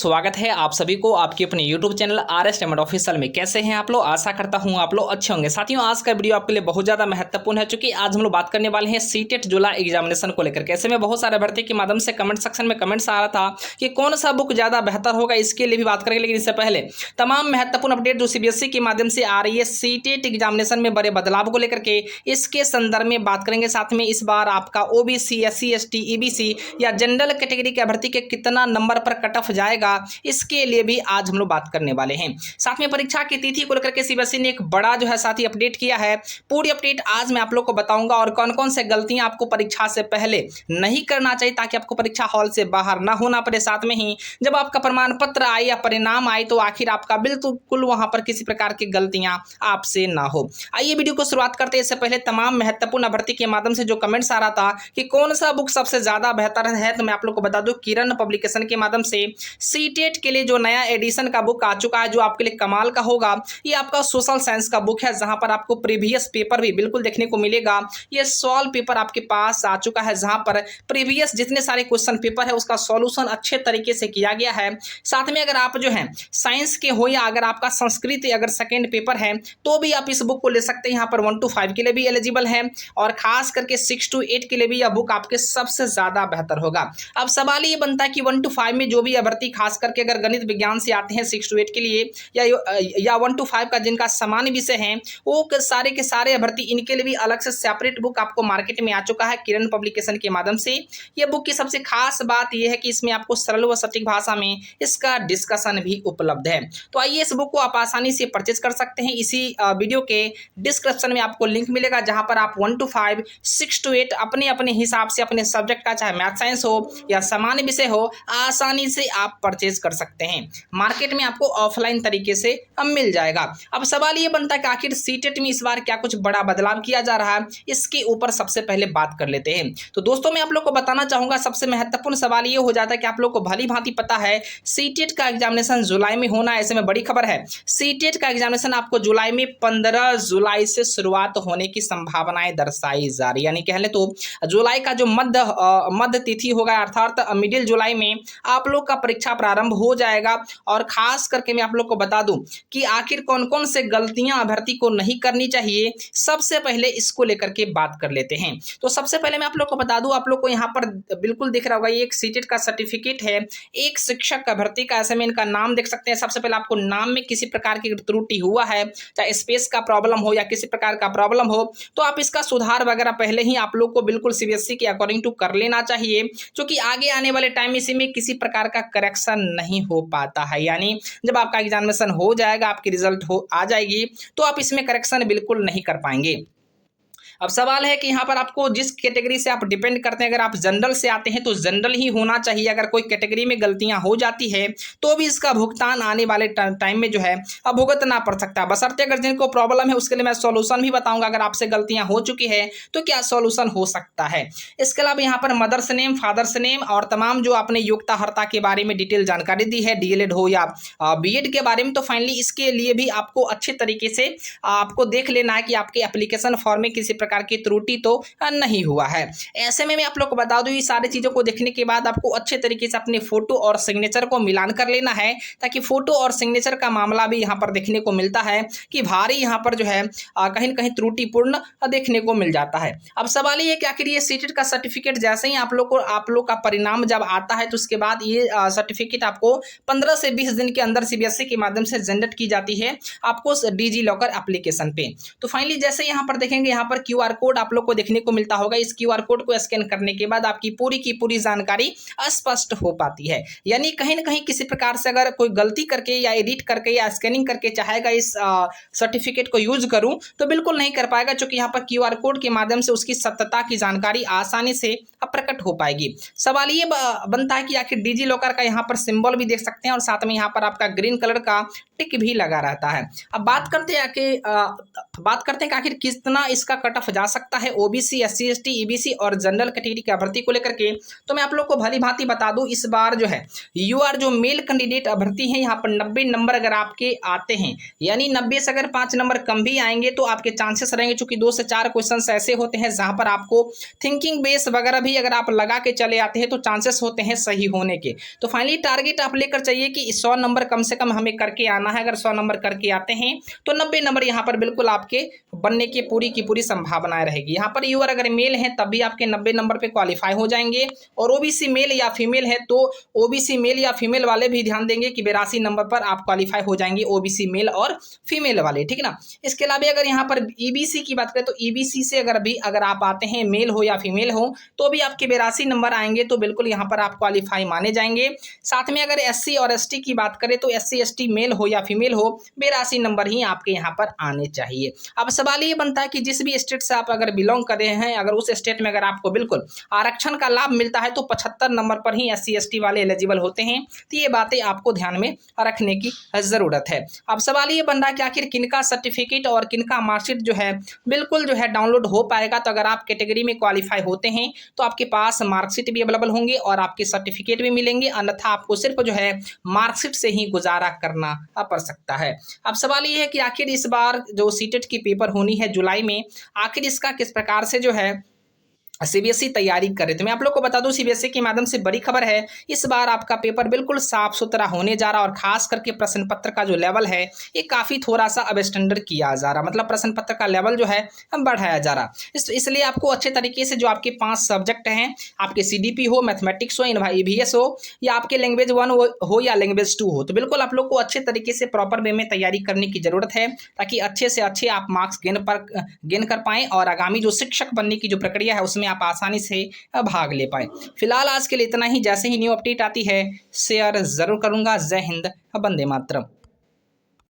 स्वागत है आप सभी को आपके अपने YouTube channel RS diamond official में। कैसे हैं आप लोग? आशा करता हूं आप लोग अच्छे होंगे। साथियों, आज का वीडियो आपके लिए बहुत ज़्यादा महत्वपूर्ण है, क्योंकि आज हम लोग बात करने वाले हैं सीटेट जुलाई एग्जामिनेशन को लेकर। कैसे में बहुत सारे भर्ती के माध्यम से कमेंट सेक्शन में कमेंट्स आ रहा था कि कौन सा बुक ज़्यादा बेहतर होगा, इसके लिए भी बात करेंगे। लेकिन इससे पहले तमाम महत्वपूर्ण अपडेट जो CBSE के माध्यम से आ रही है सीटेट एग्जामिनेशन में बड़े बदलाव को लेकर के, इसके संदर्भ में बात करेंगे। साथ में इस बार आपका OBC, SC, ST, EBC या जनरल कैटेगरी के अभ्यर्थी के कितना नंबर पर कट ऑफ जाएगा, इसके लिए भी आज हम लोग बात करने वाले हैं। साथ में परीक्षा की तिथि को लेकर के CBSE ने एक बड़ा जो है साथी अपडेट किया है। पूरी अपडेट आज मैं आप लोग को बताऊंगा, और कौन कौन से गलतियां आपको परीक्षा से पहले नहीं करना चाहिए ताकि आपको परीक्षा हॉल से बाहर ना होना पड़े। साथ में ही जब आपका प्रमाण पत्र आए या परिणाम आए तो आखिर आपका बिल्कुल वहां पर किसी प्रकार की गलतियां आपसे ना हो। आइए वीडियो को शुरुआत करते हैं। इससे पहले तमाम महत्वपूर्ण भर्ती के माध्यम से जो कमेंट्स आ रहा था कि कौन सा बुक सबसे ज्यादा बेहतर है, तो मैं आप लोग को बता दूं, किरण पब्लिकेशन के माध्यम से सीटेट के लिए जो नया एडिशन का बुक आ चुका है, जो आपके लिए कमाल का होगा। ये आपका सोशल साइंस का बुक है, जहां पर आपको प्रीवियस पेपर भी बिल्कुल देखने को मिलेगा। ये सॉल्व पेपर आपके पास आ चुका है, जहां पर प्रीवियस जितने सारे क्वेश्चन पेपर है उसका सॉल्यूशन अच्छे तरीके से किया गया है। साथ में अगर आप जो है साइंस के हो या अगर आपका संस्कृत अगर सेकेंड पेपर है तो भी आप इस बुक को ले सकते हैं। यहाँ पर 1 to 5 के लिए भी एलिजिबल है, और खास करके 6 to 8 के लिए भी यह बुक आपके सबसे ज्यादा बेहतर होगा। अब सवाल ये बनता है कि 1 to 5 में जो भी अभ्यर्थी खास करके अगर गणित विज्ञान से आते हैं 6 to 8 के लिए, या 1 to 5 का जिनका समान विषय है, वो सारे के सारे अभ्यर्थी, इनके लिए भी अलग से सेपरेट बुक आपको मार्केट में आ चुका है किरण पब्लिकेशन के माध्यम से। ये बुक की सबसे खास बात यह है कि इसमें आपको सरल व सटीक भाषा में इसका डिस्कशन भी उपलब्ध है। तो आइए, इस बुक को आप आसानी से परचेज कर सकते हैं। इसी वीडियो के डिस्क्रिप्शन में आपको लिंक मिलेगा, जहां पर आप 1 to 5, 6 to 8 अपने अपने हिसाब से अपने सब्जेक्ट का, चाहे मैथ साइंस हो या सामान्य विषय हो, आसानी से आप परचेज कर सकते हैं। मार्केट में आपको ऑफलाइन तरीके से मिल जाएगा। अब सवाल ये बनता है कि आखिर सीटेट में इस बार क्या कुछ बड़ा बदलाव किया जा रहा है, इसके ऊपर सबसे पहले बात कर लेते हैं। तो दोस्तों, मैं आप लोग को बताना चाहूंगा, सबसे महत्वपूर्ण सवाल ये हो जाता है कि आप लोग को भली भांति पता है सीटेट का एग्जामिनेशन जुलाई में होना है। ऐसे में बड़ी खबर है, सीटेट का एग्जामिनेशन आपको जुलाई में 15 जुलाई से शुरुआत होने की संभावनाएं दर्शाई जा रही है। यानी कह ले तो जुलाई का जो मध्य तिथि होगा, अर्थात मिडिल जुलाई में आप लोग का परीक्षा प्रारंभ हो जाएगा। और खास करके मैं आप लोग को बता दूं कि आखिर कौन कौन से गलतियां अभ्यर्थी को नहीं करनी चाहिए, सबसे पहले इसको लेकर के बात कर लेते हैं। तो सबसे पहले मैं आप लोग को बता दूं, आप लोग को यहाँ पर बिल्कुल दिख रहा होगा, ये एक सीटेट का सर्टिफिकेट है, एक शिक्षक का भर्ती का। ऐसे में इनका नाम देख सकते हैं। सबसे पहले आपको नाम में किसी प्रकार की त्रुटि हुआ है, चाहे स्पेस का प्रॉब्लम हो या किसी प्रकार का प्रॉब्लम हो, तो आप इसका सुधार वगैरह पहले ही आप लोग को बिल्कुल CBSE के अकॉर्डिंग टू कर लेना चाहिए, क्योंकि आगे आने वाले टाइम इसी में किसी प्रकार का करेक्शन नहीं हो पाता है। यानी जब आपका एग्जामिनेशन हो जाएगा, आपकी रिजल्ट आ जाएगी, तो आप इसमें करेक्शन बिल्कुल नहीं कर पाएंगे। अब सवाल है कि यहाँ पर आपको जिस कैटेगरी से आप डिपेंड करते हैं, अगर आप जनरल से आते हैं तो जनरल ही होना चाहिए। अगर कोई कैटेगरी में गलतियां हो जाती है तो भी इसका भुगतान आने वाले टाइम में जो है अब भुगतना पड़ सकता है, बशर्ते अगर जिनको प्रॉब्लम है उसके लिए मैं सॉल्यूशन भी बताऊंगा। अगर आपसे गलतियां हो चुकी है तो क्या सॉल्यूशन हो सकता है। इसके अलावा यहाँ पर मदर्स नेम, फादर्स नेम और तमाम जो आपने योग्यता अर्हता के बारे में डिटेल जानकारी दी है, DLED हो या B.Ed के बारे में, तो फाइनली इसके लिए भी आपको अच्छे तरीके से आपको देख लेना है कि आपके एप्लीकेशन फॉर्म में किसी प्रकार की त्रुटि तो नहीं हुआ है। ऐसे में मैं आप लोग को बता दूं, ये सारी चीजों को देखने के बाद आपको अच्छे तरीके से अपने फोटो और सिग्नेचर को मिलान कर लेना है, ताकि फोटो और सिग्नेचर का मामला भी यहाँ पर देखने को मिलता है कि भारी यहाँ पर जो है कहीं न कहीं त्रुटिपूर्ण देखने को मिल जाता है। अब सवाल ये है कि आखिर ये सीटेट का सर्टिफिकेट जैसे ही आप लोग का परिणाम जब आता है, तो उसके बाद ये सर्टिफिकेट आपको 15 से 20 दिन के अंदर CBSE के माध्यम से जनरेट की जाती है आपको डिजी लॉकर एप्लीकेशन पे। तो फाइनली जैसे यहाँ पर देखेंगे, यहाँ पर QR कोड आप लोग को देखने को मिलता होगा। इस QR कोड को स्कैन करने के बाद आपकी पूरी की पूरी जानकारी स्पष्ट हो पाती है। यानी कहीं ना कहीं किसी प्रकार से अगर कोई गलती करके या एडिट करके या स्कैनिंग करके चाहेगा इस सर्टिफिकेट को यूज करूं, तो बिल्कुल नहीं कर पाएगा, क्योंकि यहाँ पर QR कोड के माध्यम से उसकी सत्यता की जानकारी आसानी से प्रकट हो पाएगी। सवाल ये बनता है कि आखिर डिजी लॉकर का यहाँ पर सिंबल भी देख सकते हैं, और साथ में यहाँ पर आपका ग्रीन कलर का टिक भी लगा रहता है। अब बात करते हैं कि आखिर कितना इसका कट ऑफ ऑफ जा सकता है ओबीसी, एससी एसटी, ईबीसी और जनरल कैटेगरी की अभ्यर्थी को लेकर के। तो मैं आप लोग को भली भांति बता दूं, इस बार जो है यूआर जो मेल कैंडिडेट अभ्यर्थी हैं यहाँ पर 90 नंबर अगर आपके आते हैं, यानी 90 से अगर 5 नंबर कम भी आएंगे तो आपके चांसेस रहेंगे, चूंकि 2 से 4 क्वेश्चंस ऐसे होते हैं जहां पर आपको थिंकिंग बेस वगैरह भी अगर आप लगा के चले आते हैं तो चांसेस होते हैं सही होने के। तो फाइनली टारगेट आप लेकर चाहिए कि 100 नंबर कम से कम हमें करके आना है। अगर 100 नंबर करके आते हैं तो 90 नंबर यहाँ पर बिल्कुल आपके बनने की पूरी संभावनाएं रहेगी। यहाँ पर यूआर अगर मेल है तब भी आपके 90 नंबर पे क्वालिफाई हो जाएंगे, और ओबीसी मेल या फीमेल है तो ओबीसी मेल या फीमेल वाले भी ध्यान देंगे कि 82 नंबर पर आप क्वालिफाई हो जाएंगे, ओबीसी मेल और फीमेल वाले, ठीक है ना। इसके अलावा अगर यहाँ पर ईबीसी की बात करें तो ईबीसी से अगर आप आते हैं मेल हो या फीमेल हो तो भी आपके 82 नंबर आएंगे, तो बिल्कुल यहाँ पर आप क्वालिफाई माने जाएंगे। साथ में अगर एससी और एसटी की बात करें तो एससी एसटी मेल हो या फीमेल हो 82 नंबर ही आपके यहाँ पर आने चाहिए। अब सवाल ये बनता है कि जिस भी स्टेट से आप अगर बिलोंग कर रहे हैं, अगर उस स्टेट में अगर आपको बिल्कुल आरक्षण का लाभ मिलता है तो 75 नंबर पर ही एससी एसटी वाले एलिजिबल होते हैं। तो ये बातें आपको ध्यान में रखने की जरूरत है। अब सवाल ये बन रहा है कि आखिर किनका सर्टिफिकेट और किनका मार्कशीट जो है बिल्कुल जो है डाउनलोड हो पाएगा। तो अगर आप कैटेगरी में क्वालिफाई होते हैं तो आपके पास मार्कशीट भी अवेलेबल होंगे और आपके सर्टिफिकेट भी मिलेंगे, अन्यथा आपको सिर्फ जो है मार्कशीट से ही गुजारा करना पड़ सकता है। अब सवाल ये है कि आखिर इस बार जो सीटेट की पेपर होनी है जुलाई में, आखिर इसका किस प्रकार से जो है सीबीएसई तैयारी करे। तो मैं आप लोग को बता दूं, सीबीएसई के माध्यम से बड़ी खबर है, इस बार आपका पेपर बिल्कुल साफ सुथरा होने जा रहा है और खास करके प्रश्न पत्र का जो लेवल है ये काफ़ी थोड़ा सा अब स्टैंडर्ड किया जा रहा, मतलब प्रश्न पत्र का लेवल जो है बढ़ाया जा रहा। इसलिए आपको अच्छे तरीके से जो आपके 5 सब्जेक्ट हैं, आपके सीडीपी हो, मैथमेटिक्स हो, ईवीएस हो, या आपके लैंग्वेज 1 हो या लैंग्वेज 2 हो, तो बिल्कुल आप लोग को अच्छे तरीके से प्रॉपर वे में तैयारी करने की जरूरत है, ताकि अच्छे से अच्छे आप मार्क्स गेन कर पाएँ और आगामी जो शिक्षक बनने की जो प्रक्रिया है उसमें आप आसानी से भाग ले पाए। फिलहाल आज के लिए इतना ही। जैसे ही न्यू अपडेट आती है शेयर जरूर करूंगा। जय हिंद, वंदे मातरम।